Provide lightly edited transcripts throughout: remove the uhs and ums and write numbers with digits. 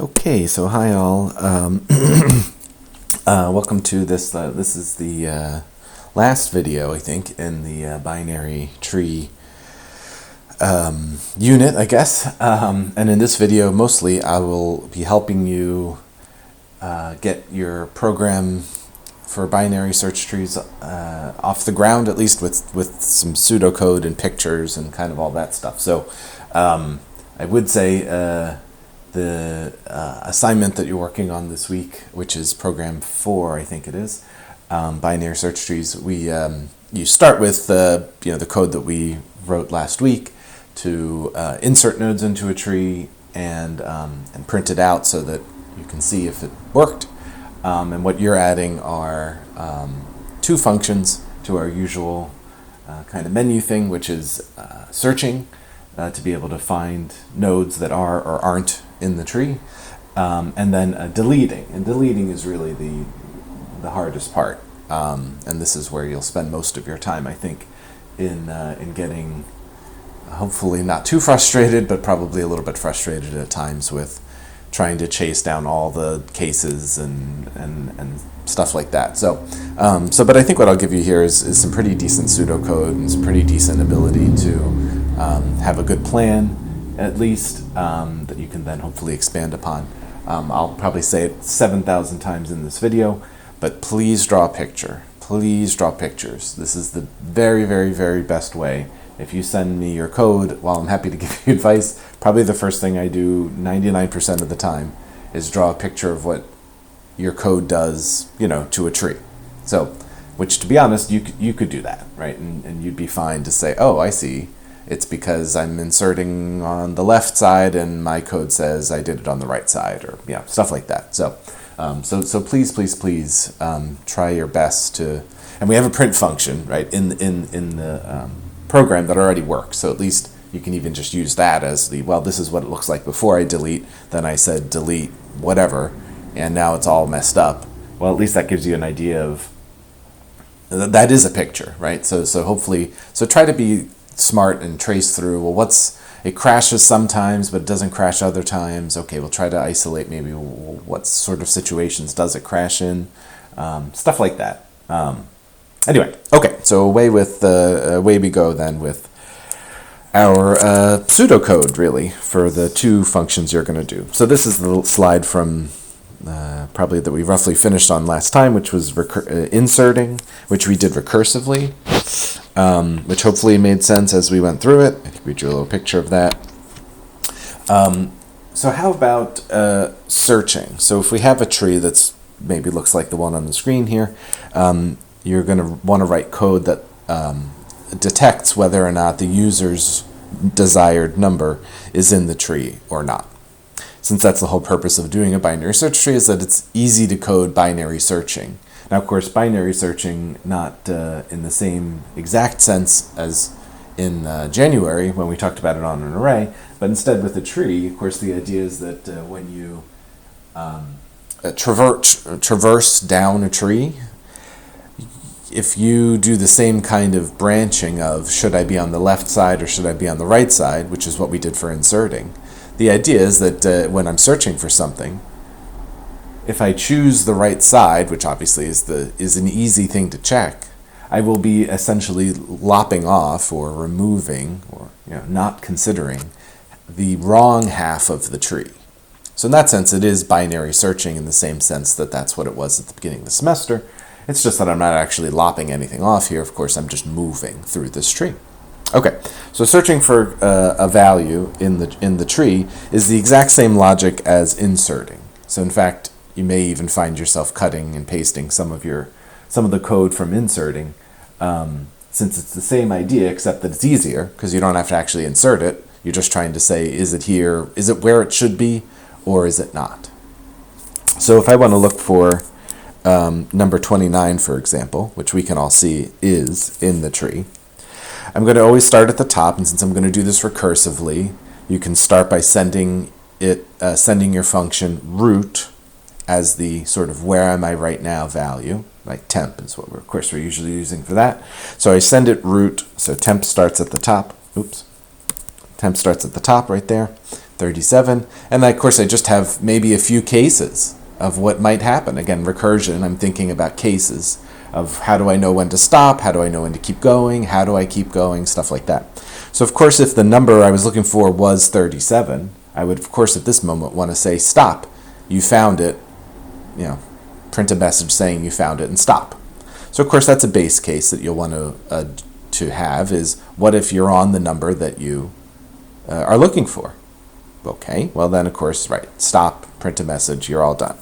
Okay, so hi all. Welcome to this. This is the last video, I think, in the binary tree unit, I guess. And in this video, mostly, I will be helping you get your program for binary search trees off the ground, at least with some pseudocode and pictures and kind of all that stuff. So I would say the assignment that you're working on this week, which is program 4, I think it is, binary search trees. You start with the code that we wrote last week to insert nodes into a tree and print it out so that you can see if it worked. And what you're adding are 2 functions to our usual kind of menu thing, which is searching to be able to find nodes that are or aren't in the tree, and then deleting. And deleting is really the hardest part, and this is where you'll spend most of your time, I think, in getting hopefully not too frustrated, but probably a little bit frustrated at times with trying to chase down all the cases and stuff like that. But I think what I'll give you here is some pretty decent pseudocode and some pretty decent ability to have a good plan, at least, that you can then hopefully expand upon. I'll probably say it 7,000 times in this video, but please draw a picture. Please draw pictures. This is the very, very, very best way. If you send me your code, while I'm happy to give you advice, probably the first thing I do 99% of the time is draw a picture of what your code does, to a tree. So, which, to be honest, you could do that, right? And you'd be fine to say, oh, I see. It's because I'm inserting on the left side and my code says I did it on the right side, or stuff like that. So please try your best to. And we have a print function, right, in the program that already works. So at least you can even just use that as this is what it looks like before I delete. Then I said delete whatever, and now it's all messed up. Well, at least that gives you an idea of that is a picture, right? So hopefully, try to be smart and trace through, it crashes sometimes, but it doesn't crash other times. Okay, we'll try to isolate maybe what sort of situations does it crash in, stuff like that. Anyway, okay, so away we go then with our pseudocode, really, for the 2 functions you're going to do. So this is the slide from probably that we roughly finished on last time, which was inserting, which we did recursively, which hopefully made sense as we went through it. I think we drew a little picture of that. So how about searching? So if we have a tree that's maybe looks like the one on the screen here, you're going to want to write code that detects whether or not the user's desired number is in the tree or not. Since that's the whole purpose of doing a binary search tree, is that it's easy to code binary searching. Now, of course, binary searching not in the same exact sense as in January when we talked about it on an array, but instead with a tree. Of course, the idea is that when you traverse down a tree, if you do the same kind of branching of should I be on the left side or should I be on the right side, which is what we did for inserting, the idea is that when I'm searching for something, if I choose the right side, which obviously is an easy thing to check, I will be essentially lopping off or removing or not considering the wrong half of the tree. So in that sense, it is binary searching in the same sense that that's what it was at the beginning of the semester. It's just that I'm not actually lopping anything off here. Of course, I'm just moving through this tree. Okay, so searching for a value in the tree is the exact same logic as inserting. So in fact, you may even find yourself cutting and pasting some of the code from inserting, since it's the same idea, except that it's easier because you don't have to actually insert it. You're just trying to say, is it here? Is it where it should be, or is it not? So if I want to look for number 29, for example, which we can all see is in the tree, I'm going to always start at the top, and since I'm going to do this recursively, you can start by sending your function root as the sort of where am I right now value, like temp is what we're usually using for that. So I send it root, so temp starts at the top. Temp starts at the top right there. 37. And of course, I just have maybe a few cases of what might happen. Again, recursion, I'm thinking about cases of how do I know when to stop, how do I know when to keep going, how do I keep going, stuff like that. So of course, if the number I was looking for was 37, I would of course at this moment want to say stop, you found it, print a message saying you found it and stop. So of course that's a base case that you'll want to have is what if you're on the number that you are looking for? Okay, well then of course, right, stop, print a message, you're all done.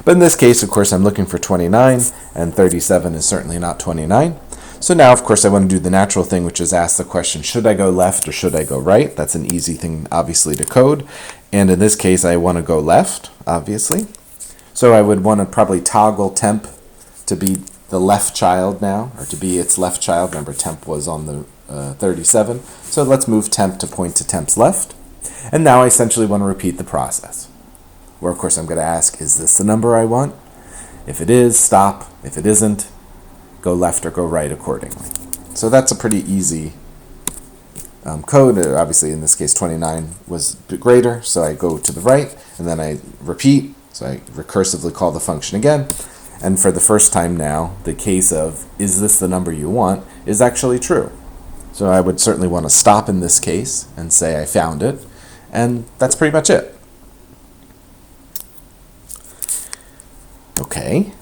But in this case, of course, I'm looking for 29, and 37 is certainly not 29. So now, of course, I want to do the natural thing, which is ask the question, should I go left or should I go right? That's an easy thing, obviously, to code. And in this case, I want to go left, obviously. So I would want to probably toggle temp to be the left child now, or to be its left child. Remember, temp was on the 37. So let's move temp to point to temp's left. And now I essentially want to repeat the process, where of course I'm going to ask, is this the number I want? If it is, stop. If it isn't, go left or go right accordingly. So that's a pretty easy code. Obviously in this case 29 was greater, so I go to the right and then I repeat. So I recursively call the function again. And for the first time now, the case of is this the number you want is actually true. So I would certainly want to stop in this case and say I found it. And that's pretty much it. Okay.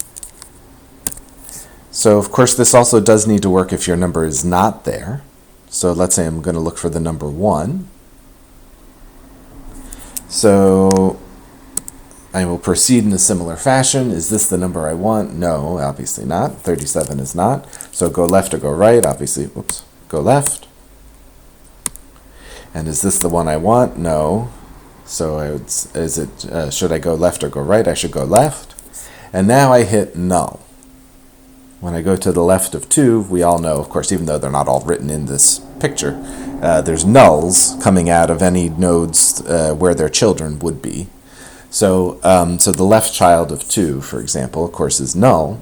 So of course this also does need to work if your number is not there. So let's say I'm going to look for the number 1. So I will proceed in a similar fashion. Is this the number I want? No, obviously not. 37 is not. So go left or go right? Obviously, go left. And is this the one I want? No. So should I go left or go right? I should go left. And now I hit null. When I go to the left of 2, we all know, of course, even though they're not all written in this picture, there's nulls coming out of any nodes where their children would be. So the left child of 2, for example, of course, is null.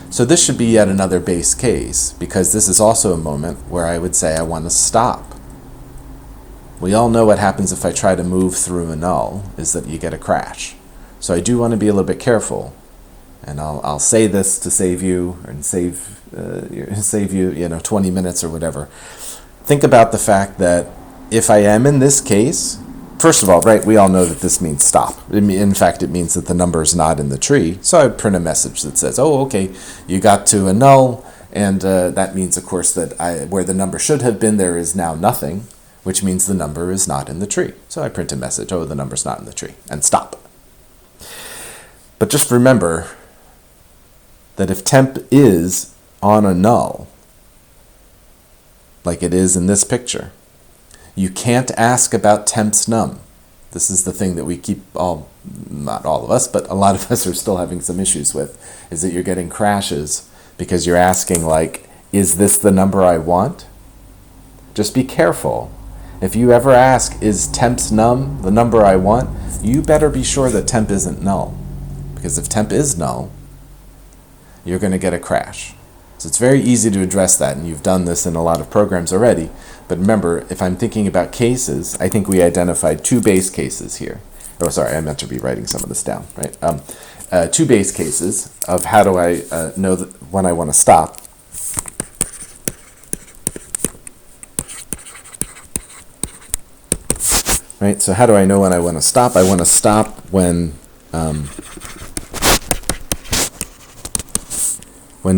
So this should be yet another base case, because this is also a moment where I would say I want to stop. We all know what happens if I try to move through a null, is that you get a crash. So I do want to be a little bit careful. And I'll say this to save you, and save you 20 minutes or whatever. Think about the fact that if I am in this case, first of all, right, we all know that this means stop. In fact, it means that the number is not in the tree. So I print a message that says, oh, okay, you got to a null, and that means, of course, that where the number should have been, there is now nothing, which means the number is not in the tree. So I print a message, oh, the number's not in the tree, and stop. But just remember that if temp is on a null, like it is in this picture, you can't ask about temp's num. This is the thing that we keep not all of us, but a lot of us are still having some issues with, is that you're getting crashes because you're asking like, is this the number I want? Just be careful. If you ever ask, is temp's num the number I want? You better be sure that temp isn't null. Because if temp is null, you're going to get a crash. So it's very easy to address that, and you've done this in a lot of programs already. But remember, if I'm thinking about cases, I think we identified 2 base cases here. Oh, sorry, I meant to be writing some of this down, right? 2 base cases of how do I know when I want to stop. Right, so how do I know when I want to stop? I want to stop when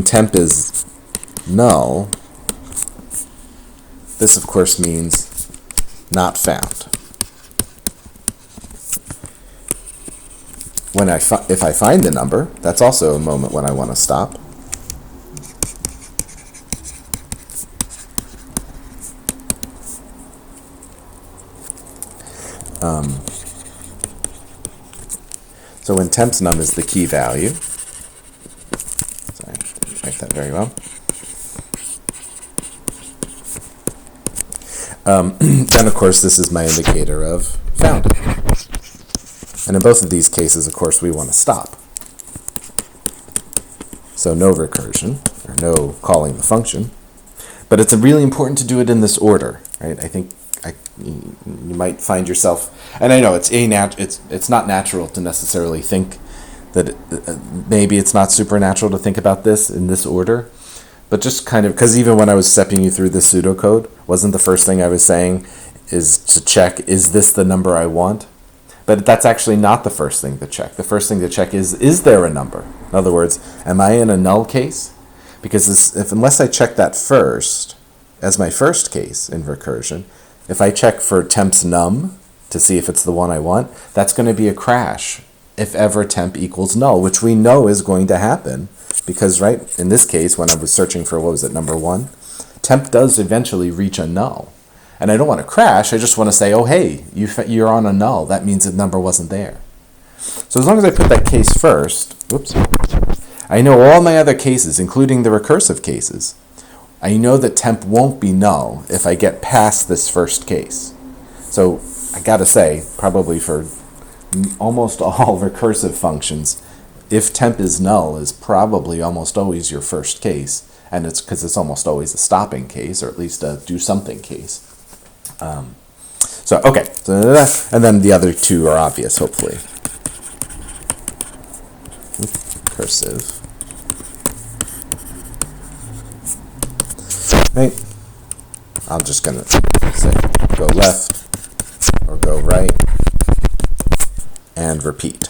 temp is null. This, of course, means not found. If I find the number, that's also a moment when I want to stop. So when temp's num is the key value, sorry, didn't write that very well. Then, of course, this is my indicator of found. And in both of these cases, of course, we want to stop. So no recursion, or no calling the function. But it's really important to do it in this order, right? I think you might find yourself, and I know it's not natural to necessarily think that maybe it's not supernatural to think about this in this order, but just kind of, because even when I was stepping you through the pseudocode, wasn't the first thing I was saying is to check, is this the number I want? But that's actually not the first thing to check. The first thing to check is there a number? In other words, am I in a null case? Because unless I check that first, as my first case in recursion, if I check for temps num to see if it's the one I want, that's going to be a crash if ever temp equals null, which we know is going to happen because, right, in this case, when I was searching for, what was it, number 1, temp does eventually reach a null. And I don't want to crash, I just want to say, oh, hey, you're on a null. That means the number wasn't there. So as long as I put that case first, whoops, I know all my other cases, including the recursive cases. I know that temp won't be null if I get past this first case. So I got to say, probably for almost all recursive functions, if temp is null is probably almost always your first case. And it's because it's almost always a stopping case, or at least a do something case. So, okay, and then the other two are obvious, hopefully. Cursive. Right. I'm just going to say go left or go right and repeat.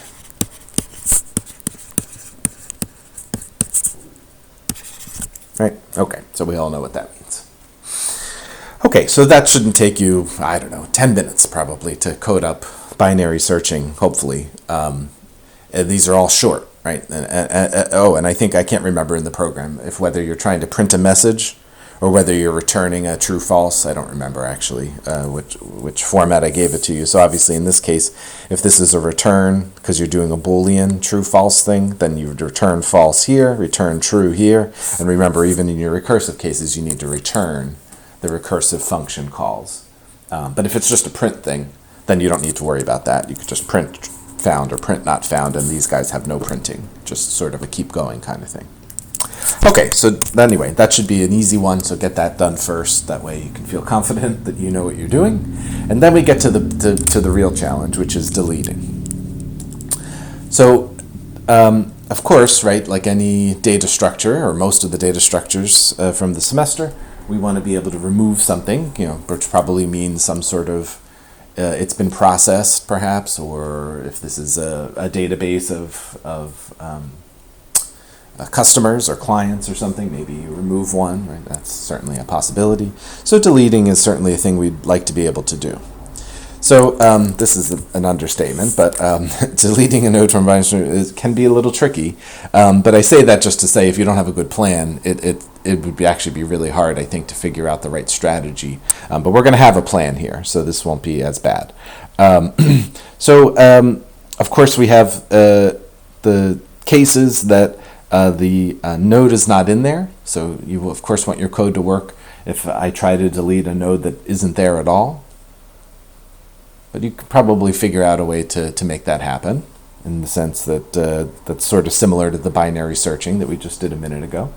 Right? Okay, so we all know what that means. Okay, so that shouldn't take you, I don't know, 10 minutes probably to code up binary searching, hopefully. And these are all short, right? And I think I can't remember in the program if whether you're trying to print a message or whether you're returning a true false. I don't remember actually which format I gave it to you. So obviously in this case, if this is a return because you're doing a Boolean true false thing, then you would return false here, return true here. And remember, even in your recursive cases, you need to return the recursive function calls. But if it's just a print thing, then you don't need to worry about that. You could just print found or print not found, and these guys have no printing, just sort of a keep going kind of thing. Okay, so anyway, that should be an easy one, so get that done first. That way you can feel confident that you know what you're doing. And then we get to the real challenge, which is deleting. So, of course, right, like any data structure, or most of the data structures from the semester, we want to be able to remove something, which probably means some sort of, it's been processed perhaps, or if this is a database of customers or clients or something, maybe you remove one, right? That's certainly a possibility. So deleting is certainly a thing we'd like to be able to do. So this is an understatement, but deleting a node from binary can be a little tricky. But I say that just to say, if you don't have a good plan, it would actually be really hard, I think, to figure out the right strategy. But we're going to have a plan here, so this won't be as bad. Of course, we have the cases that the node is not in there. So you will, of course, want your code to work if I try to delete a node that isn't there at all. But you could probably figure out a way to make that happen, in the sense that that's sort of similar to the binary searching that we just did a minute ago.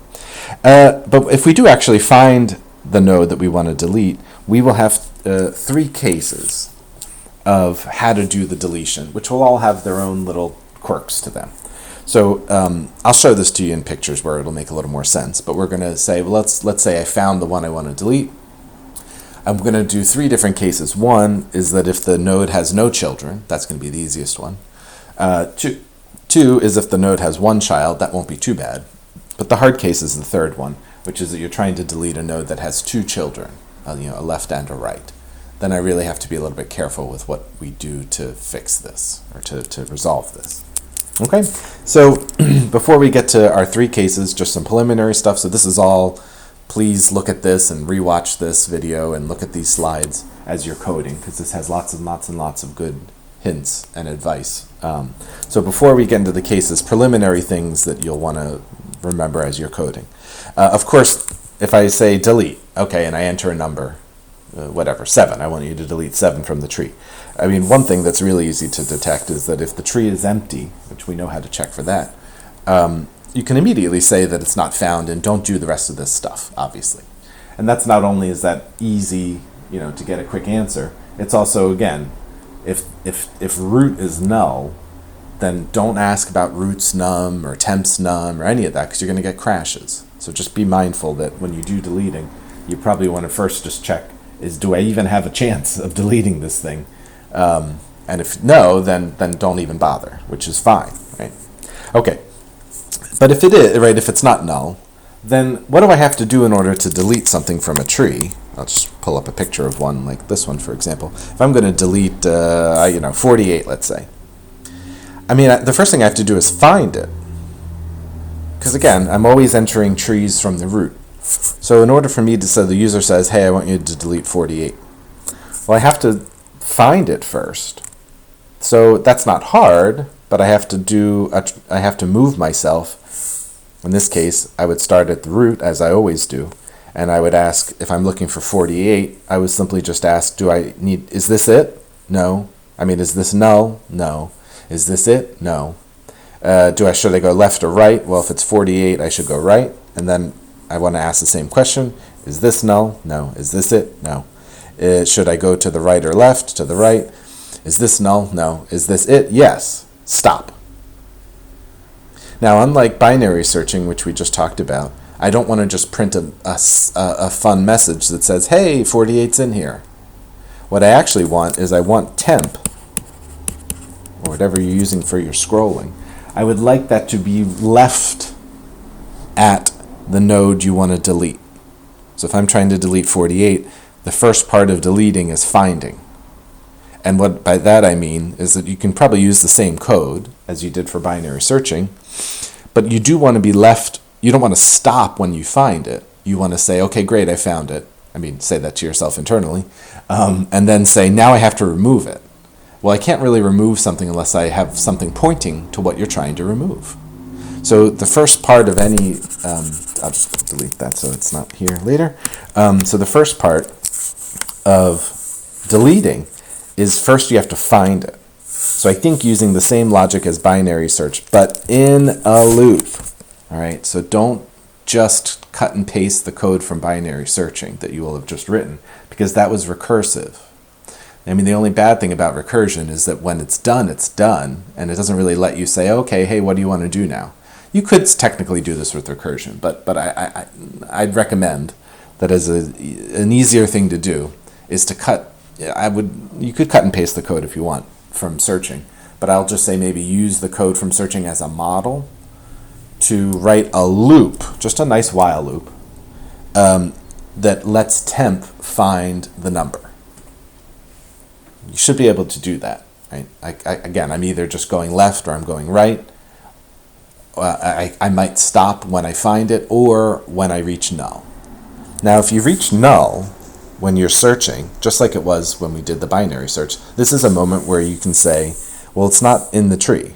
But if we do actually find the node that we want to delete, we will have 3 cases of how to do the deletion, which will all have their own little quirks to them. So I'll show this to you in pictures where it'll make a little more sense. But we're going to say, well, let's say I found the one I want to delete. I'm going to do 3 different cases. One is that if the node has no children, that's going to be the easiest one. Two is if the node has 1 child, that won't be too bad. But the hard case is the third one, which is that you're trying to delete a node that has 2 children, a left and a right. Then I really have to be a little bit careful with what we do to fix this, or to resolve this. Okay, so before we get to our 3 cases, just some preliminary stuff. So this is all, please look at this and rewatch this video and look at these slides as you're coding, because this has lots and lots and lots of good hints and advice. So before we get into the cases, preliminary things that you'll want to remember as you're coding. Of course, if I say delete, okay, and I enter a number, whatever, 7, I want you to delete 7 from the tree. I mean, one thing that's really easy to detect is that if the tree is empty, which we know how to check for that, you can immediately say that it's not found and don't do the rest of this stuff, obviously. And that's not only is that easy to get a quick answer. It's also, again, if root is null, then don't ask about roots num or temps num or any of that, because you're going to get crashes. So just be mindful that when you do deleting, you probably want to first just check, do I even have a chance of deleting this thing? And if no, then don't even bother, which is fine, right? Okay, but if it is, right, if it's not null, then what do I have to do in order to delete something from a tree? I'll just pull up a picture of one like this one, for example. If I'm going to delete, 48, let's say. I mean, the first thing I have to do is find it. Because again, I'm always entering trees from the root. So in order for me to say, the user says, hey, I want you to delete 48. Well, I have to find it first. So that's not hard, but I have to move myself. In this case, I would start at the root, as I always do, and I would ask, if I'm looking for 48, I would simply just ask, is this it? No. I mean, is this null? No. Is this it? No. Should I go left or right? Well, if it's 48, I should go right, and then I want to ask the same question. Is this null? No. Is this it? No. Should I go to the right or left? To the right. Is this null? No. Is this it? Yes. Stop. Now, unlike binary searching, which we just talked about, I don't want to just print a fun message that says, hey, 48's in here. What I actually want is I want temp, or whatever you're using for your scrolling. I would like that to be left at the node you want to delete. So if I'm trying to delete 48, the first part of deleting is finding. And what by that I mean is that you can probably use the same code as you did for binary searching, but you do want to be left, you don't want to stop when you find it. You want to say, okay, great, I found it. I mean, say that to yourself internally, and then say, now I have to remove it. Well, I can't really remove something unless I have something pointing to what you're trying to remove. So the first part of any, I'll just delete that so it's not here later. So the first part of deleting is first you have to find it. So I think using the same logic as binary search, but in a loop. All right, so don't just cut and paste the code from binary searching that you will have just written, because that was recursive. I mean, the only bad thing about recursion is that when it's done, and it doesn't really let you say, okay, hey, what do you want to do now? You could technically do this with recursion, but I'd recommend that as an easier thing to do is to cut. You could cut and paste the code if you want from searching, but I'll just say maybe use the code from searching as a model to write a loop, just a nice while loop, that lets temp find the number. You should be able to do that. Right? Again, I'm either just going left or I'm going right. I might stop when I find it or when I reach null. Now, if you reach null when you're searching, just like it was when we did the binary search, this is a moment where you can say, well, it's not in the tree.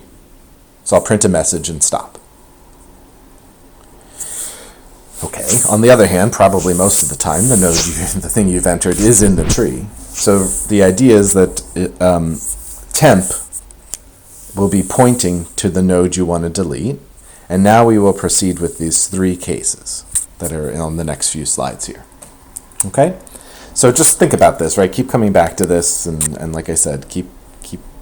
So I'll print a message and stop. Okay, on the other hand, probably most of the time, the thing you've entered is in the tree. So the idea is that temp will be pointing to the node you want to delete. And now we will proceed with these three cases that are on the next few slides here. Okay? So just think about this, right? Keep coming back to this, and like I said, keep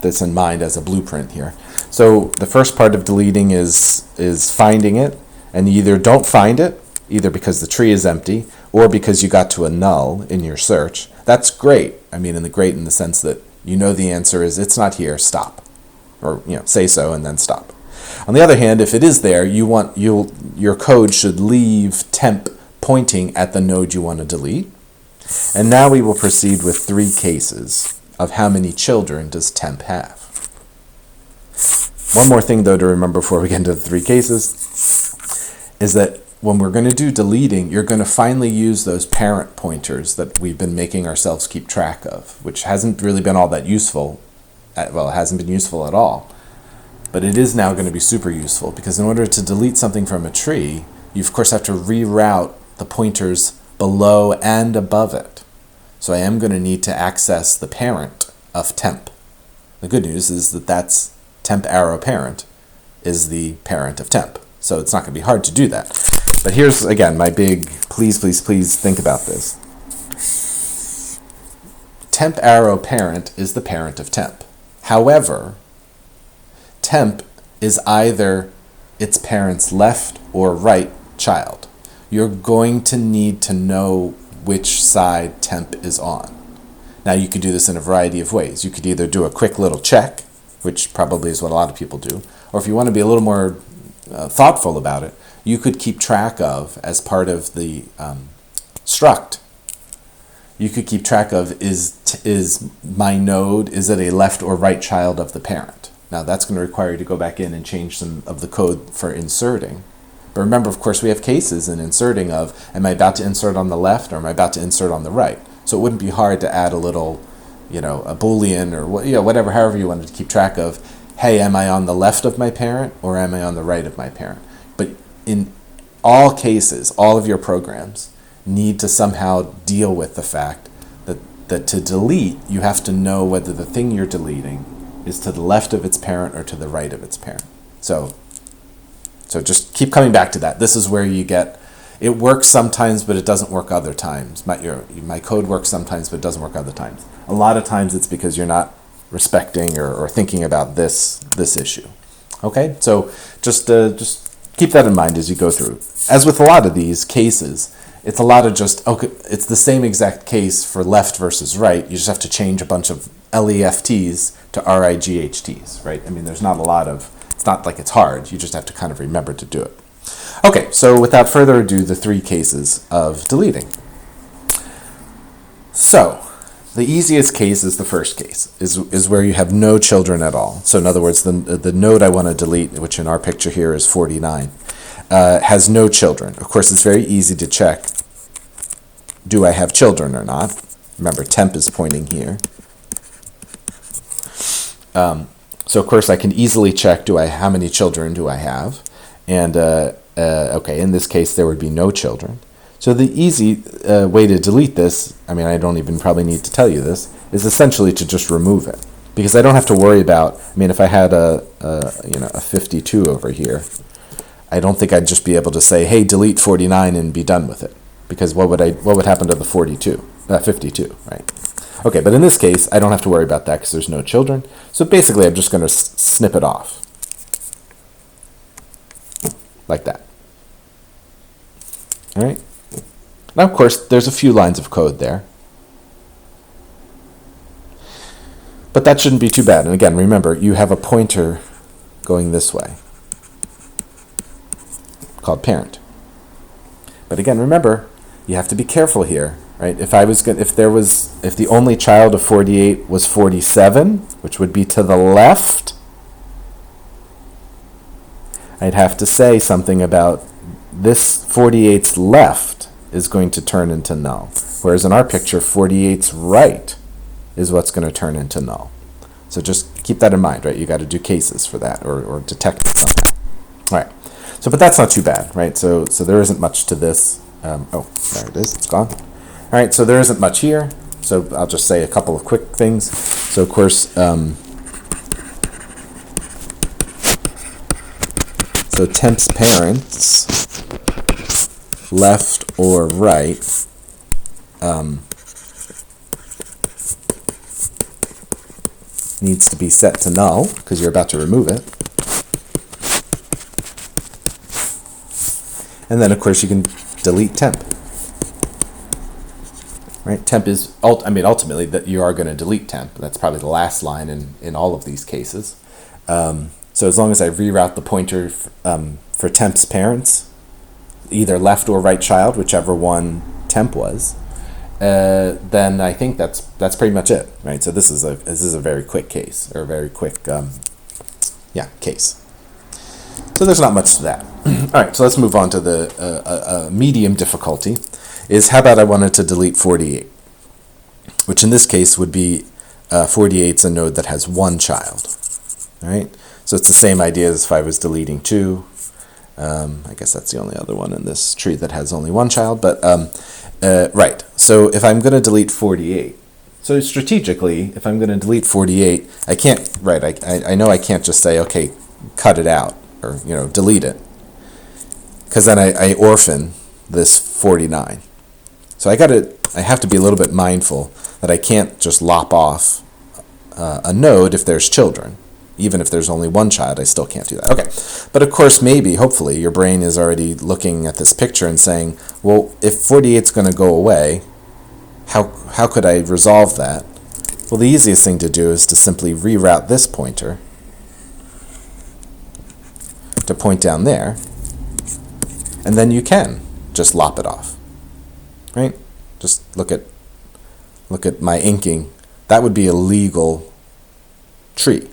this in mind as a blueprint here. So the first part of deleting is finding it, and you either don't find it, either because the tree is empty or because you got to a null in your search. That's great. I mean, great in the sense that you know the answer is it's not here, stop. Or say so and then stop. On the other hand, if it is there, your code should leave temp pointing at the node you want to delete. And now we will proceed with three cases of how many children does temp have. One more thing, though, to remember before we get into the three cases is that when we're going to do deleting, you're going to finally use those parent pointers that we've been making ourselves keep track of, which hasn't really been all that useful. Well, it hasn't been useful at all. But it is now going to be super useful, because in order to delete something from a tree, you of course have to reroute the pointers below and above it. So I am going to need to access the parent of temp. The good news is that that's temp arrow parent is the parent of temp. So it's not going to be hard to do that. But here's, again, my big please think about this. temp arrow parent is the parent of temp. However, temp is either its parent's left or right child. You're going to need to know which side temp is on. Now, you could do this in a variety of ways. You could either do a quick little check, which probably is what a lot of people do, or if you want to be a little more thoughtful about it, you could keep track of, as part of the struct, you could keep track of, is my node, is it a left or right child of the parent? Now, that's going to require you to go back in and change some of the code for inserting. But remember, of course, we have cases in inserting of, am I about to insert on the left or am I about to insert on the right? So it wouldn't be hard to add a little, a Boolean or whatever, however you wanted to keep track of, hey, am I on the left of my parent or am I on the right of my parent? But in all cases, all of your programs need to somehow deal with the fact that to delete, you have to know whether the thing you're deleting is to the left of its parent or to the right of its parent. So just keep coming back to that. This is where you get, it works sometimes, but it doesn't work other times. My code works sometimes, but it doesn't work other times. A lot of times it's because you're not respecting or thinking about this issue. Okay, so just keep that in mind as you go through. As with a lot of these cases, it's a lot of it's the same exact case for left versus right. You just have to change a bunch of LEFTs to RIGHTs, right? I mean, there's not a lot of, it's not like it's hard. You just have to kind of remember to do it. Okay, so without further ado, the three cases of deleting. So, the easiest case is the first case, is where you have no children at all. So in other words, the node I want to delete, which in our picture here is 49, has no children. Of course, it's very easy to check, do I have children or not? Remember, temp is pointing here. So of course I can easily check, how many children do I have? And okay, in this case there would be no children. So the easy way to delete this, I mean, I don't even probably need to tell you this, is essentially to just remove it. Because I don't have to worry about, I mean, if I had a 52 over here, I don't think I'd just be able to say, hey, delete 49 and be done with it. Because what would happen to the 52, right? Okay, but in this case, I don't have to worry about that because there's no children. So basically, I'm just going to snip it off. Like that. All right? Now, of course, there's a few lines of code there. But that shouldn't be too bad. And again, remember, you have a pointer going this way called parent. But again, remember, you have to be careful here. Right? If the only child of 48 was 47, which would be to the left, I'd have to say something about this 48's left is going to turn into null. Whereas in our picture, 48's right is what's going to turn into null. So just keep that in mind, right? You got to do cases for that or detect it somehow. All right. So, but that's not too bad, right? So there isn't much to this. Oh, there it is. It's gone. All right, so there isn't much here, so I'll just say a couple of quick things. So, of course, so temp's parents, left or right, needs to be set to null because you're about to remove it. And then, of course, you can delete temp. Right, temp is, ultimately that you are going to delete temp. That's probably the last line in all of these cases. So as long as I reroute the pointer for temp's parents, either left or right child, whichever one temp was, then I think that's pretty much it, right? So this is a very quick case, or a very quick case. So there's not much to that. All right, so let's move on to the medium difficulty. Is how about I wanted to delete 48, which in this case would be 48's a node that has one child, all right? So it's the same idea as if I was deleting 2. I guess that's the only other one in this tree that has only one child, but right. So if I'm going to delete 48, so strategically, if I'm going to delete 48, I can't, right, I know I can't just say, okay, cut it out, or, delete it, because then I orphan this 49. So I have to be a little bit mindful that I can't just lop off a node if there's children. Even if there's only one child, I still can't do that. Okay, but of course, maybe, hopefully, your brain is already looking at this picture and saying, well, if 48 is going to go away, how could I resolve that? Well, the easiest thing to do is to simply reroute this pointer to point down there, and then you can just lop it off, right? Just look at my inking. That would be a legal tree.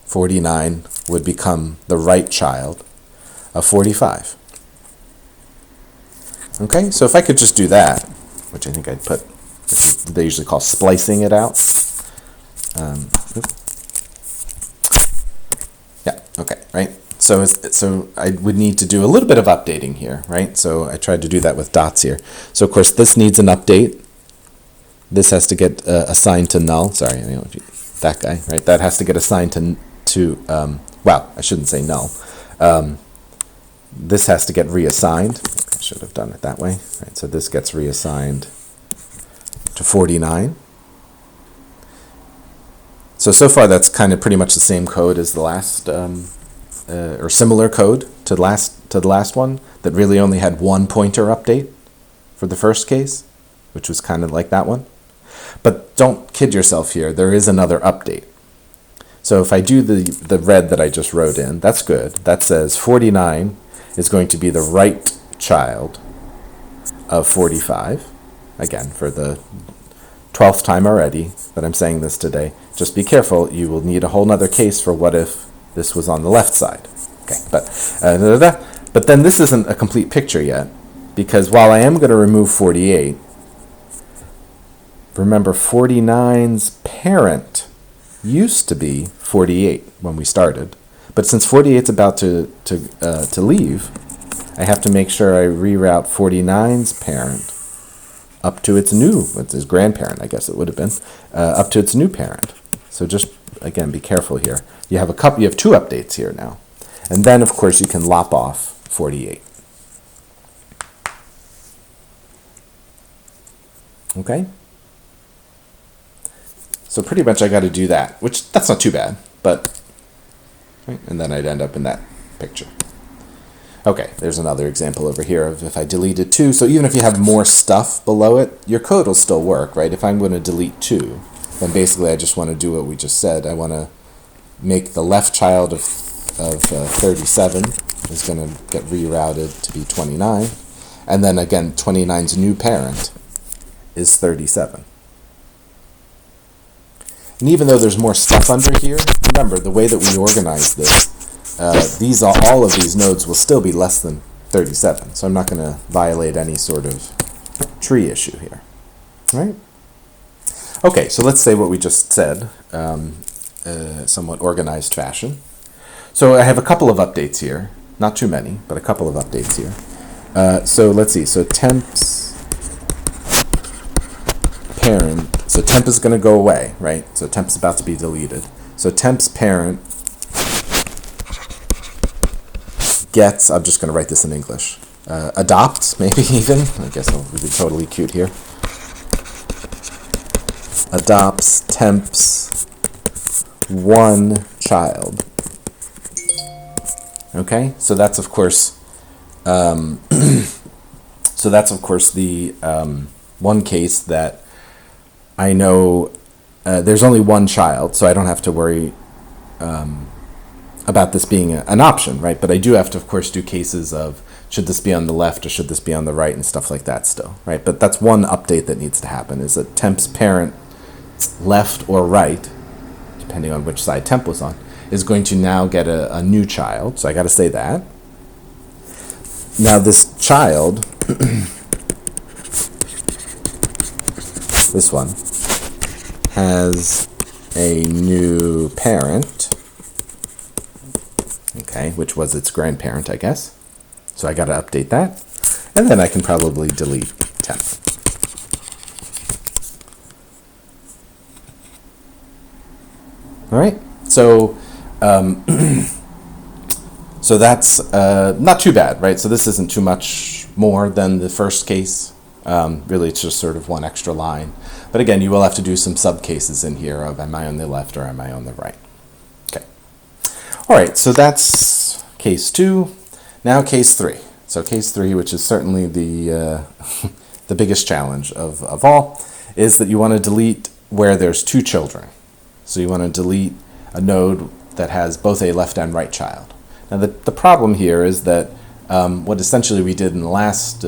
49 would become the right child of 45. Okay, so if I could just do that, which I think I'd put, they usually call splicing it out. Yeah, okay, right? So I would need to do a little bit of updating here, right? So I tried to do that with dots here. So of course this needs an update. This has to get assigned to null. Sorry, that guy, right? That has to get assigned to well, I shouldn't say null. This has to get reassigned. I should have done it that way. Right, so this gets reassigned to 49. So far that's kind of pretty much the same code as the last, or similar code to the last one that really only had one pointer update for the first case, which was kind of like that one. But don't kid yourself here. There is another update. So if I do the red that I just wrote in, that's good. That says 49 is going to be the right child of 45. Again, for the 12th time already that I'm saying this today. Just be careful. You will need a whole nother case for what if this was on the left side. Okay, but then this isn't a complete picture yet, because while I am going to remove 48, remember 49's parent used to be 48 when we started, but since 48's about to leave, I have to make sure I reroute 49's parent up to its his grandparent, I guess it would have been, up to its new parent. So just again, be careful here. You have two updates here now, and then of course you can lop off 48. Okay. So pretty much I got to do that, which that's not too bad, but, right? And then I'd end up in that picture. Okay, there's another example over here of if I deleted 2. So even if you have more stuff below it, your code will still work, right? If I'm going to delete 2, then basically I just want to do what we just said. I want to make the left child of 37 is going to get rerouted to be 29. And then again, 29's new parent is 37. And even though there's more stuff under here, remember the way that we organize this, all of these nodes will still be less than 37. So I'm not going to violate any sort of tree issue here. All right? Okay, so let's say what we just said, somewhat organized fashion. So I have a couple of updates here. Not too many, but a couple of updates here. So let's see. So temps parent. So temp is going to go away, right? So temp is about to be deleted. So temp's parent gets, I'm just going to write this in English, adopts, maybe even, I guess I'll be totally cute here, adopts temp's one child. Okay, so that's of course, the one case that I know there's only one child, so I don't have to worry about this being an option, right? But I do have to, of course, do cases of should this be on the left or should this be on the right and stuff like that still, right? But that's one update that needs to happen, is that temp's parent, left or right, depending on which side temp was on, is going to now get a new child. So I got to say that. Now this child, this one, has a new parent, okay, which was its grandparent, I guess. So I got to update that, and then I can probably delete temp. All right, so so that's not too bad, right? So this isn't too much more than the first case Really, it's just sort of one extra line. But again, you will have to do some subcases in here of am I on the left or am I on the right. Okay. All right, so that's case 2. Now case 3. So case 3, which is certainly the the biggest challenge of all, is that you want to delete where there's 2 children. So you want to delete a node that has both a left and right child. Now the problem here is that what essentially we did in the last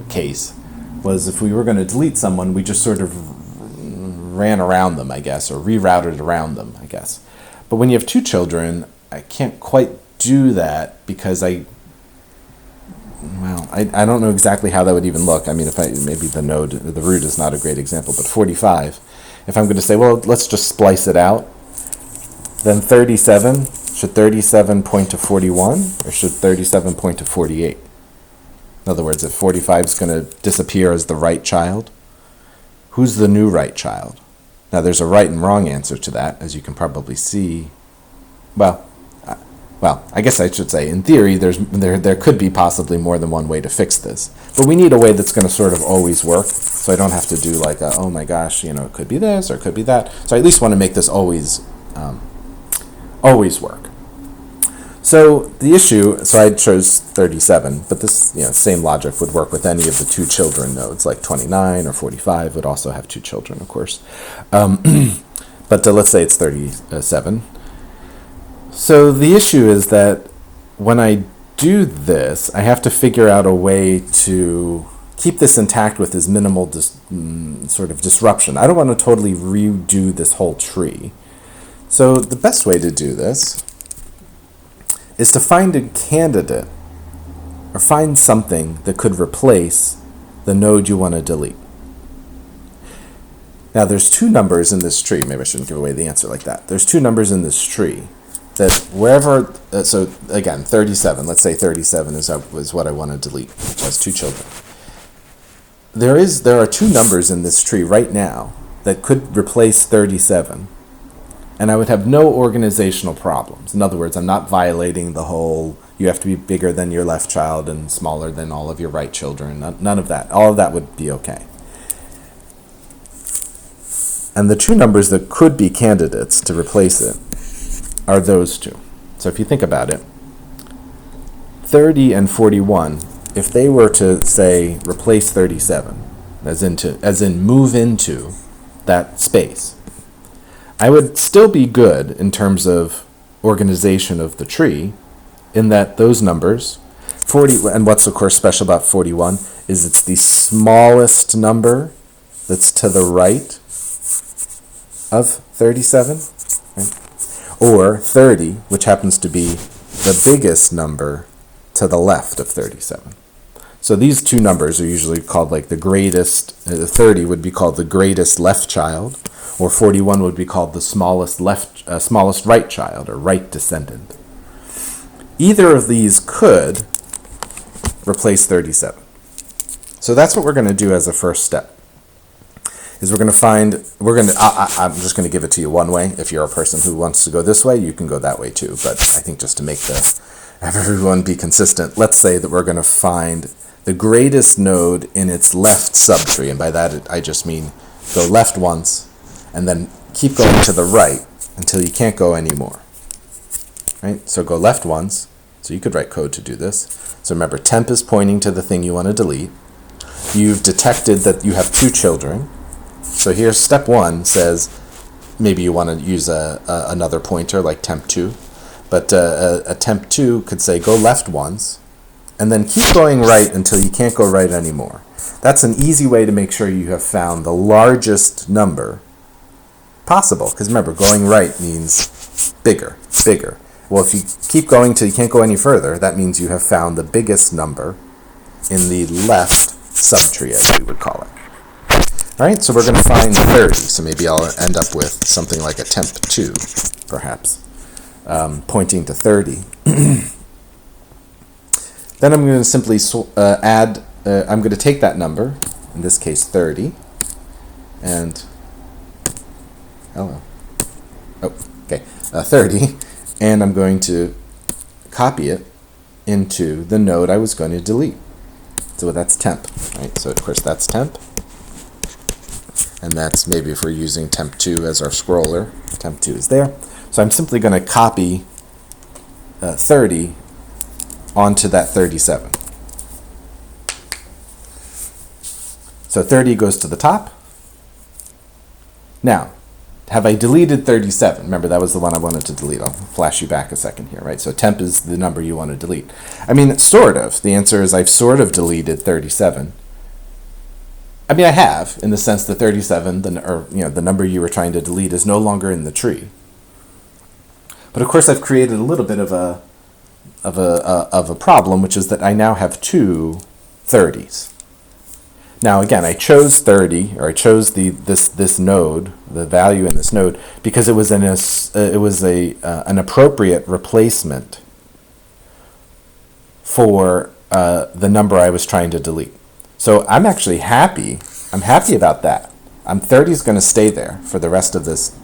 case was if we were going to delete someone, we just sort of ran around them, I guess, or rerouted around them, I guess. But when you have 2 children, I can't quite do that because I don't know exactly how that would even look. I mean, maybe the root is not a great example, but 45, if I'm going to say, well, let's just splice it out, then 37, should 37 point to 41, or should 37 point to 48? In other words, if 45 is going to disappear as the right child, who's the new right child? Now, there's a right and wrong answer to that, as you can probably see. Well, I guess I should say, in theory, there could be possibly more than one way to fix this. But we need a way that's going to sort of always work, so I don't have to do like, oh my gosh, it could be this or it could be that. So I at least want to make this always work. So the issue, so I chose 37, but this same logic would work with any of the 2 children nodes, like 29 or 45 would also have 2 children, of course. But let's say it's 37. So the issue is that when I do this, I have to figure out a way to keep this intact with as minimal sort of disruption. I don't want to totally redo this whole tree. So the best way to do this is to find a candidate or find something that could replace the node you want to delete. Now there's 2 numbers in this tree. Maybe I shouldn't give away the answer like that. There's 2 numbers in this tree that wherever, so again, 37, let's say 37 is what I want to delete, which has 2 children. There are 2 numbers in this tree right now that could replace 37, and I would have no organizational problems. In other words, I'm not violating the whole, you have to be bigger than your left child and smaller than all of your right children. None of that. All of that would be okay. And the 2 numbers that could be candidates to replace it are those 2. So if you think about it, 30 and 41, if they were to say replace 37, as in move into that space, I would still be good in terms of organization of the tree, in that those numbers, 40, and what's of course special about 41 is it's the smallest number that's to the right of 37, right? Or 30, which happens to be the biggest number to the left of 37. So these 2 numbers are usually called like the greatest, 30 would be called the greatest left child, or 41 would be called the smallest right child, or right descendant. Either of these could replace 37. So that's what we're going to do as a first step. Is I'm just going to give it to you one way. If you're a person who wants to go this way, you can go that way too. But I think just to make everyone be consistent, let's say that we're going to find the greatest node in its left subtree. And by that, I just mean go left once and then keep going to the right until you can't go anymore. Right? So go left once. So you could write code to do this. So remember, temp is pointing to the thing you want to delete. You've detected that you have 2 children. So here, step 1 says maybe you want to use another pointer like temp2, but a temp2 could say go left once, and then keep going right until you can't go right anymore. That's an easy way to make sure you have found the largest number possible, because remember, going right means bigger. Well, if you keep going till you can't go any further, that means you have found the biggest number in the left subtree, as we would call it. All right, so we're going to find 30. So maybe I'll end up with something like a temp2, perhaps, pointing to 30. Then I'm going to simply add, I'm going to take that number, in this case 30, and, 30, and I'm going to copy it into the node I was going to delete. So that's temp, right? So of course that's temp. And that's maybe if we're using temp2 as our scroller, temp2 is there. So I'm simply going to copy 30 onto that 37. So 30 goes to the top. Now, have I deleted 37? Remember, that was the one I wanted to delete. I'll flash you back a second here, right? So temp is the number you want to delete. I mean, sort of. The answer is I've sort of deleted 37. I mean, I have, in the sense that 37, the number you were trying to delete, is no longer in the tree. But of course, I've created a little bit of a problem, which is that I now have two 30s. Now, again, I chose 30, or I chose this node, the value in this node, because it was an appropriate replacement for the number I was trying to delete. So I'm actually happy. I'm happy about that. 30 is going to stay there for the rest of this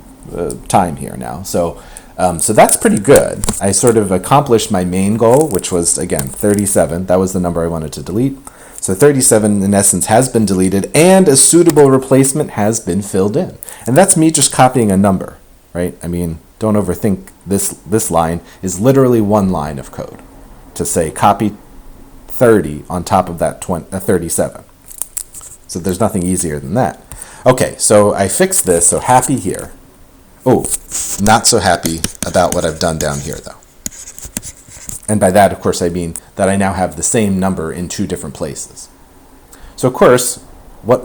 time here now. So that's pretty good. I sort of accomplished my main goal, which was, again, 37. That was the number I wanted to delete. So 37, in essence, has been deleted, and a suitable replacement has been filled in. And that's me just copying a number, right? I mean, don't overthink this line is literally one line of code to say copy 30 on top of that 37. So there's nothing easier than that. Okay, so I fixed this, so happy here. Oh, not so happy about what I've done down here, though. And by that, of course, I mean that I now have the same number in two different places. So, of course, what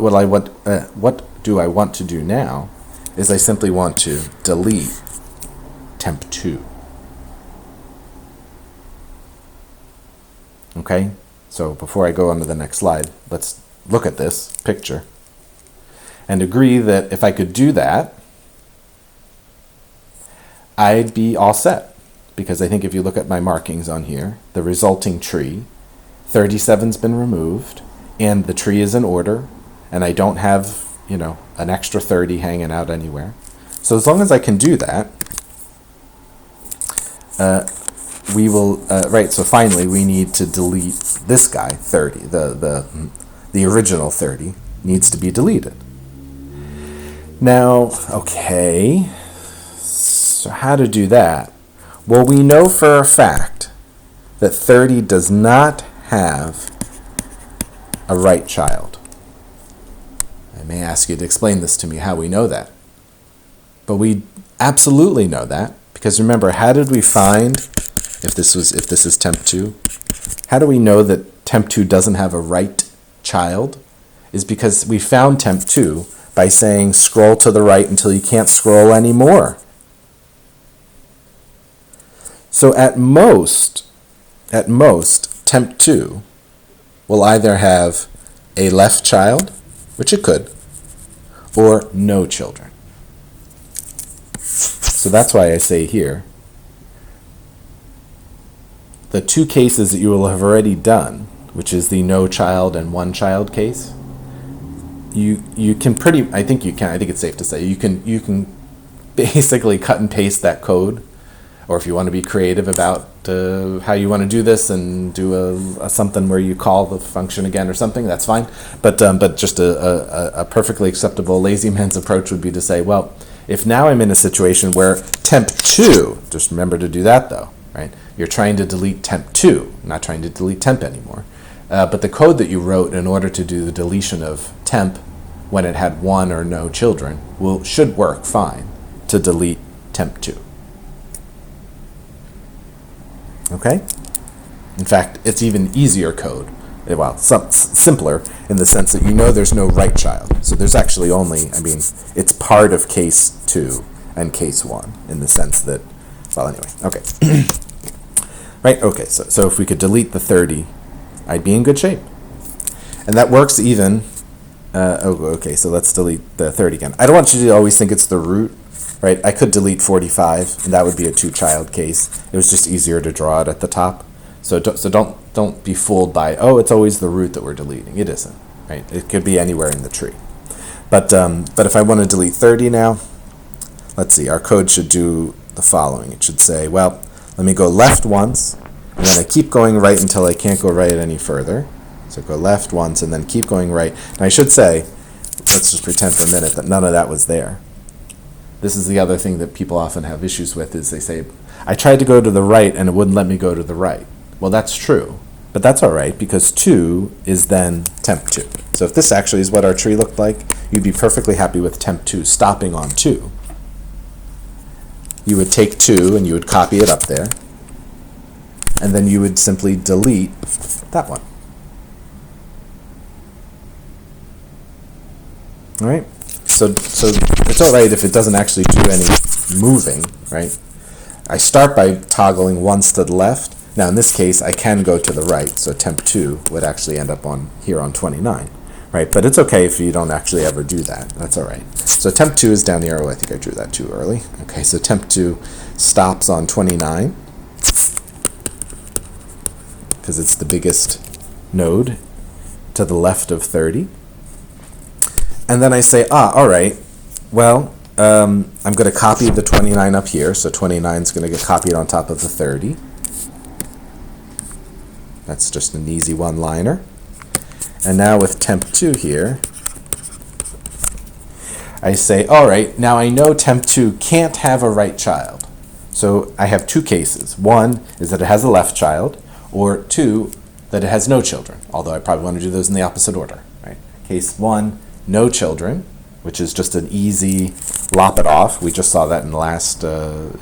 do I want to do now is I simply want to delete temp2. Okay? So before I go on to the next slide, let's look at this picture and agree that if I could do that, I'd be all set. Because I think if you look at my markings on here, the resulting tree, 37's been removed, and the tree is in order, and I don't have, an extra 30 hanging out anywhere. So as long as I can do that, we will, right, so finally we need to delete this guy, 30. The original 30 needs to be deleted. Now, okay, so how to do that? Well, we know for a fact that 30 does not have a right child. I may ask you to explain this to me, how we know that. But we absolutely know that, because remember, how did we find, if this is temp2, how do we know that temp2 doesn't have a right child? Is because we found temp2 by saying scroll to the right until you can't scroll anymore. So at most, temp2 will either have a left child, which it could, or no children. So that's why I say here, the two cases that you will have already done, which is the no child and one child case, you can I think it's safe to say, you can basically cut and paste that code. Or if you want to be creative about how you want to do this and do a something where you call the function again or something, that's fine. But just a perfectly acceptable lazy man's approach would be to say, well, if now I'm in a situation where temp2, just remember to do that though, right? You're trying to delete temp2, not trying to delete temp anymore. But the code that you wrote in order to do the deletion of temp when it had one or no children should work fine to delete temp2. Okay? In fact, it's even easier code. Well, simpler in the sense that there's no right child. So there's actually only, it's part of case 2 and case 1 in the sense that, well, anyway, okay. Right, okay, so if we could delete the 30, I'd be in good shape. And that works even, okay, so let's delete the 30 again. I don't want you to always think it's the root. Right, I could delete 45, and that would be a two-child case. It was just easier to draw it at the top. So don't be fooled by, it's always the root that we're deleting. It isn't, right? It could be anywhere in the tree. But if I want to delete 30 now, let's see. Our code should do the following. It should say, well, let me go left once, and then I keep going right until I can't go right any further. So go left once and then keep going right. And I should say, let's just pretend for a minute that none of that was there. This is the other thing that people often have issues with, is they say, I tried to go to the right and it wouldn't let me go to the right. Well, that's true, but that's all right, because 2 is then temp 2. So if this actually is what our tree looked like, you'd be perfectly happy with temp 2 stopping on 2. You would take 2 and you would copy it up there, and then you would simply delete that one. All right? So it's all right if it doesn't actually do any moving, right? I start by toggling once to the left. Now in this case, I can go to the right, so temp 2 would actually end up on here on 29, right? But it's okay if you don't actually ever do that. That's all right. So temp 2 is down here. Oh, I think I drew that too early. Okay, so temp 2 stops on 29 because it's the biggest node to the left of 30. And then I say, all right, well, I'm going to copy the 29 up here, so 29 is going to get copied on top of the 30. That's just an easy one-liner. And now with temp 2 here, I say, all right, now I know temp 2 can't have a right child. So I have two cases. One is that it has a left child, or 2, that it has no children, although I probably want to do those in the opposite order, right? Case 1, no children, which is just an easy lop it off. We just saw that in the last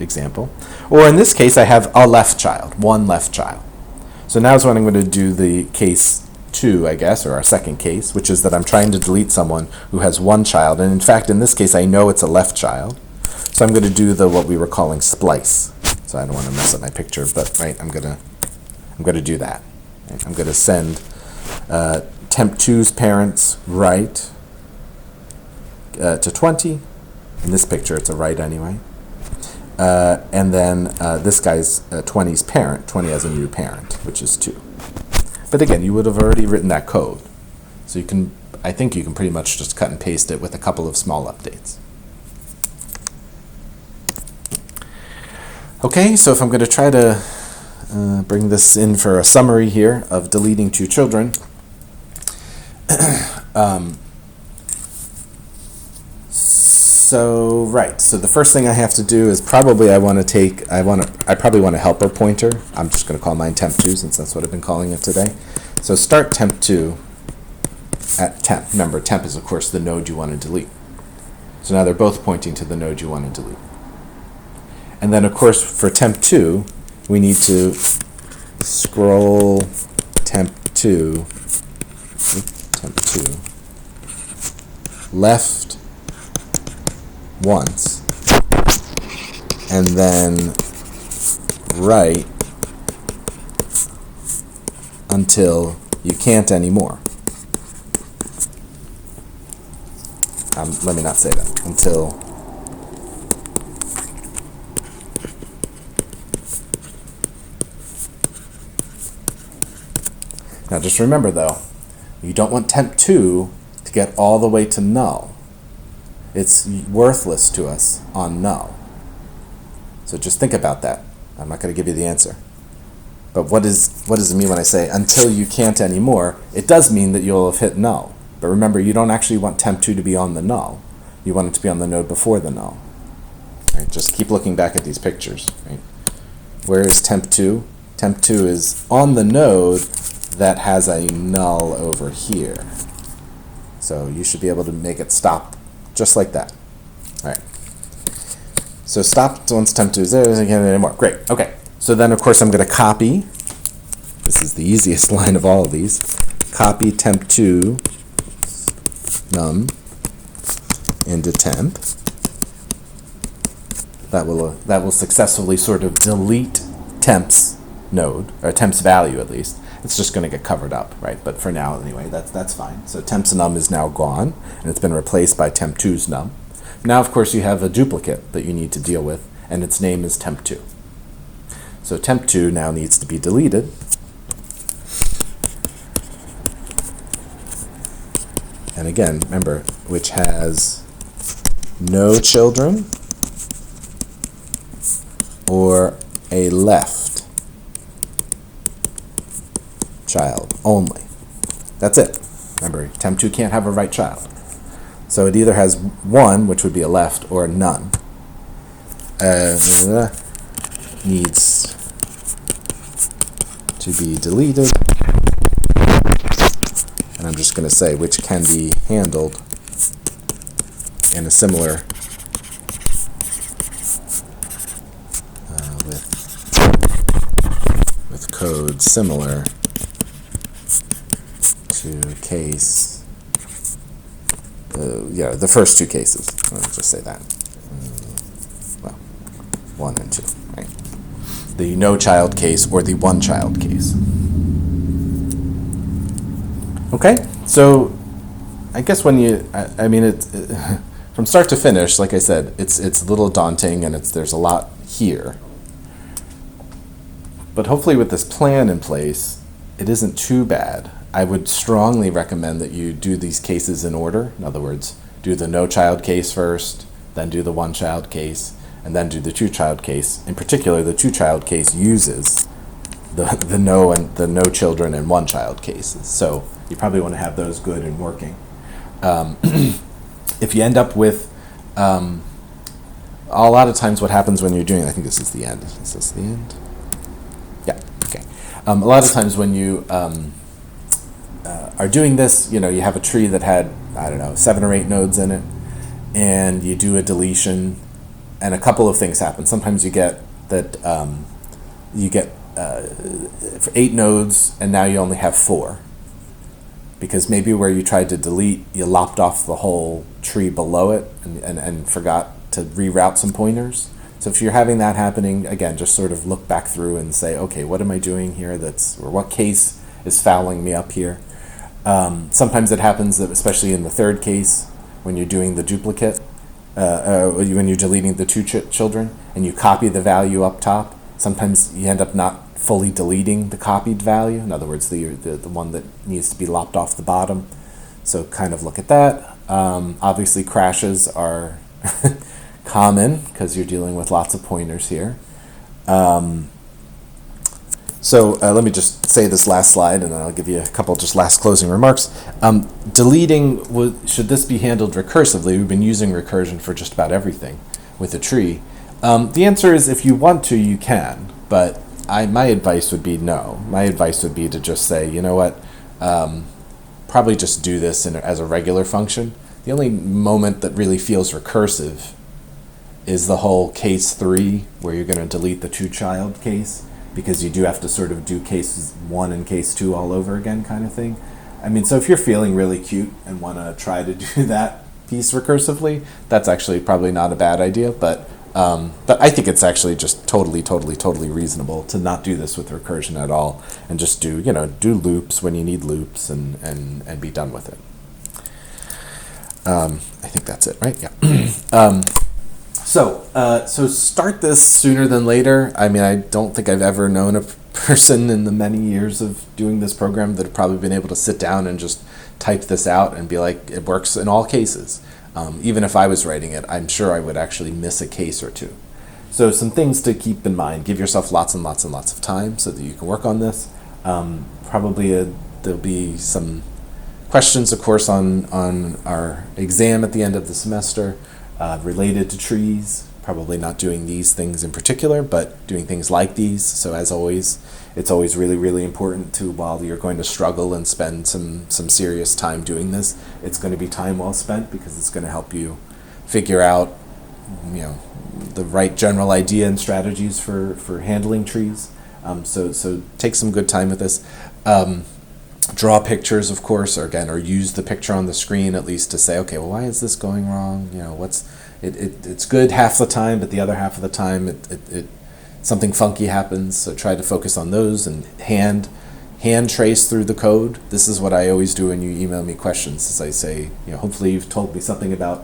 example. Or in this case, I have a left child, one left child. So now is when I'm going to do the case 2, I guess, or our second case, which is that I'm trying to delete someone who has one child. And in fact, in this case, I know it's a left child. So I'm going to do what we were calling splice. So I don't want to mess up my picture, but right, I'm going to do that. Right? I'm going to send temp 2's parents right to 20. In this picture, it's a right anyway. And then this guy's 20's parent. 20 has a new parent, which is 2. But again, you would have already written that code. So I think you can pretty much just cut and paste it with a couple of small updates. Okay, so if I'm going to try to bring this in for a summary here of deleting 2 children, so the first thing I have to do is probably I probably want a helper pointer. I'm just going to call mine temp 2 since that's what I've been calling it today. So start temp 2 at temp. Remember, temp is of course the node you want to delete. So now they're both pointing to the node you want to delete. And then of course for temp 2, we need to scroll temp 2 left once, and then right until you can't anymore. Let me not say that. Until now just remember though, you don't want temp 2 to get all the way to null. It's worthless to us on null. So just think about that. I'm not going to give you the answer. But what does it mean when I say until you can't anymore? It does mean that you'll have hit null. But remember, you don't actually want temp 2 to be on the null. You want it to be on the node before the null. Right? Just keep looking back at these pictures. Right? Where is temp 2? Temp 2 is on the node that has a null over here. So you should be able to make it stop just like that. All right. So stop once temp 2 is there, doesn't get it anymore. Great. Okay. So then, of course, I'm going to copy. This is the easiest line of all of these. Copy temp 2 num into temp. That will successfully sort of delete temp's node, or temp's value at least. It's just going to get covered up, right? But for now, anyway, that's fine. So temp's num is now gone, and it's been replaced by temp 2's num. Now, of course, you have a duplicate that you need to deal with, and its name is temp 2. So temp 2 now needs to be deleted. And again, remember, which has no children or a left child only. That's it. Remember, temp2 can't have a right child. So it either has 1, which would be a left, or none. Needs to be deleted. And I'm just going to say which can be handled in a similar with code similar to case, the first 2 cases. Let's just say that. Well, 1 and 2, right? The no child case or the one child case. Okay, so I guess when you, I mean, from start to finish, like I said, it's a little daunting and there's a lot here. But hopefully with this plan in place, it isn't too bad. I would strongly recommend that you do these cases in order. In other words, do the no child case first, then do the one child case, and then do the 2 child case. In particular, the 2 child case uses the no children and 1 child cases. So you probably want to have those good and working. If you end up with, a lot of times what happens when you're doing, I think this is the end. Is this the end? Yeah, okay. A lot of times when you are doing this, you have a tree that had, 7 or 8 nodes in it, and you do a deletion, and a couple of things happen. Sometimes you get that you get 8 nodes, and now you only have 4. Because maybe where you tried to delete, you lopped off the whole tree below it and forgot to reroute some pointers. So if you're having that happening, again, just sort of look back through and say, okay, what am I doing here or what case is fouling me up here? Sometimes it happens, that especially in the 3rd case, when you're doing the duplicate, when you're deleting the 2 children, and you copy the value up top, sometimes you end up not fully deleting the copied value. In other words, the one that needs to be lopped off the bottom. So kind of look at that. Obviously, crashes are common because you're dealing with lots of pointers here. So let me just say this last slide, and then I'll give you a couple just last closing remarks. Deleting, should this be handled recursively? We've been using recursion for just about everything with a tree. The answer is, if you want to, you can, but my advice would be no. My advice would be to just say, you know what, probably just do this as a regular function. The only moment that really feels recursive is the whole case 3, where you're going to delete the 2 child case, because you do have to sort of do cases 1 and case 2 all over again kind of thing. I mean, so if you're feeling really cute and want to try to do that piece recursively, that's actually probably not a bad idea, but I think it's actually just totally reasonable to not do this with recursion at all, and just do loops when you need loops and be done with it. I think that's it, right? Yeah. So start this sooner than later. I mean, I don't think I've ever known a person in the many years of doing this program that have probably been able to sit down and just type this out and be like, it works in all cases. Even if I was writing it, I'm sure I would actually miss a case or 2. So some things to keep in mind. Give yourself lots and lots of time so that you can work on this. Probably there'll be some questions, of course, on our exam at the end of the semester related to trees. Probably not doing these things in particular, but doing things like these. So as always, it's always really important to, while you're going to struggle and spend some serious time doing this, it's going to be time well spent, because it's going to help you figure out the right general idea and strategies for handling trees. So take some good time with this. Draw pictures, of course, or use the picture on the screen at least to say, okay, well, why is this going wrong? It's good half the time, but the other half of the time something funky happens. So try to focus on those and hand trace through the code. This is what I always do when you email me questions, is I say, hopefully you've told me something about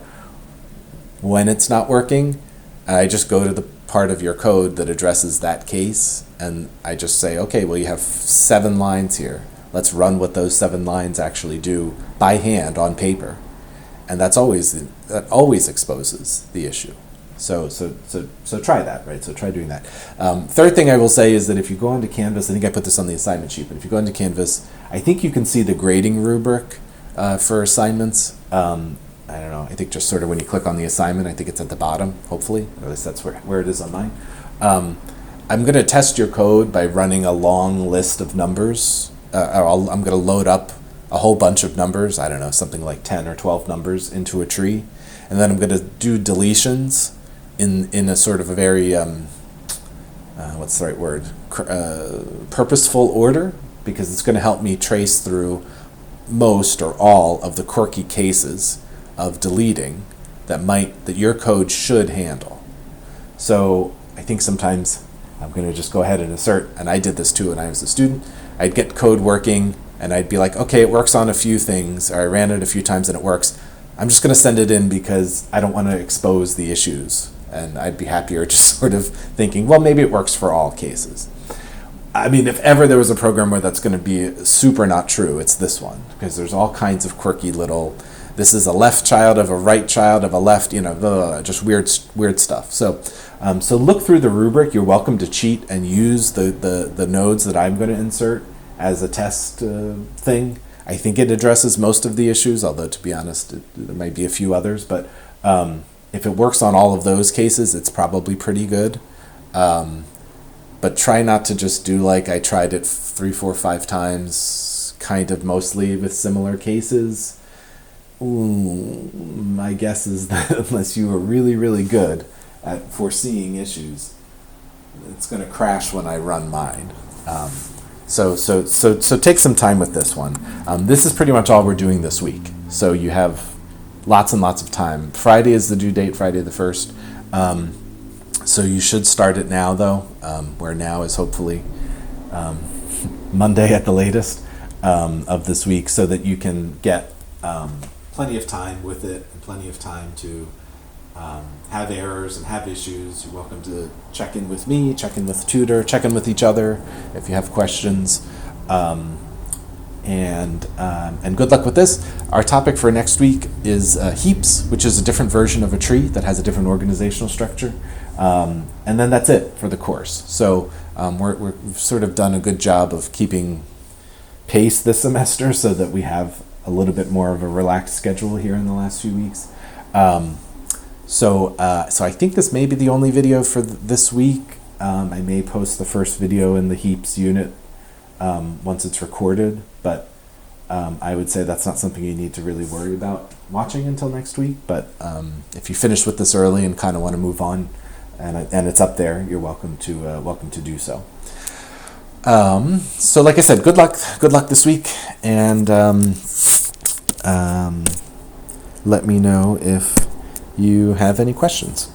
when it's not working. I just go to the part of your code that addresses that case, and I just say, okay, well, you have 7 lines here. Let's run what those 7 lines actually do by hand on paper. And that always exposes the issue. So try that, right? So try doing that. Third thing I will say is that if you go into Canvas, I think I put this on the assignment sheet, but if you go into Canvas, I think you can see the grading rubric for assignments. I don't know, I think just sort of when you click on the assignment, I think it's at the bottom, hopefully, or at least that's where it is on mine. I'm going to test your code by running a long list of numbers. I'm going to load up a whole bunch of numbers, I don't know, something like 10 or 12 numbers into a tree. And then I'm going to do deletions in a sort of a very, what's the right word, purposeful order, because it's going to help me trace through most or all of the quirky cases of deleting that your code should handle. So I think sometimes I'm going to just go ahead and insert, and I did this too when I was a student. I'd get code working and I'd be like, okay, it works on a few things, or I ran it a few times and it works. I'm just going to send it in because I don't want to expose the issues. And I'd be happier just sort of thinking, well, maybe it works for all cases. I mean, if ever there was a program where that's going to be super not true, it's this one, because there's all kinds of quirky little, this is a left child of a right child of a left, just weird stuff. So look through the rubric. You're welcome to cheat and use the nodes that I'm going to insert as a test thing. I think it addresses most of the issues, although to be honest, there might be a few others. But if it works on all of those cases, it's probably pretty good. But try not to just do like I tried it 3, 4, 5 times, kind of mostly with similar cases. My guess is that unless you are really, really good at foreseeing issues, it's going to crash when I run mine. So take some time with this one. This is pretty much all we're doing this week. So you have lots and lots of time. Friday is the due date, Friday the 1st. So you should start it now, though, where now is hopefully Monday at the latest of this week, so that you can get plenty of time with it and plenty of time to have errors and have issues. You're welcome to check in with me, check in with the tutor, check in with each other if you have questions. And good luck with this. Our topic for next week is heaps, which is a different version of a tree that has a different organizational structure. And then that's it for the course. So we've sort of done a good job of keeping pace this semester so that we have a little bit more of a relaxed schedule here in the last few weeks. So I think this may be the only video for this week. I may post the first video in the heaps unit once it's recorded, but I would say that's not something you need to really worry about watching until next week. But if you finish with this early and kind of want to move on, and it's up there, you're welcome to do so. So like I said, good luck this week, and let me know if you have any questions.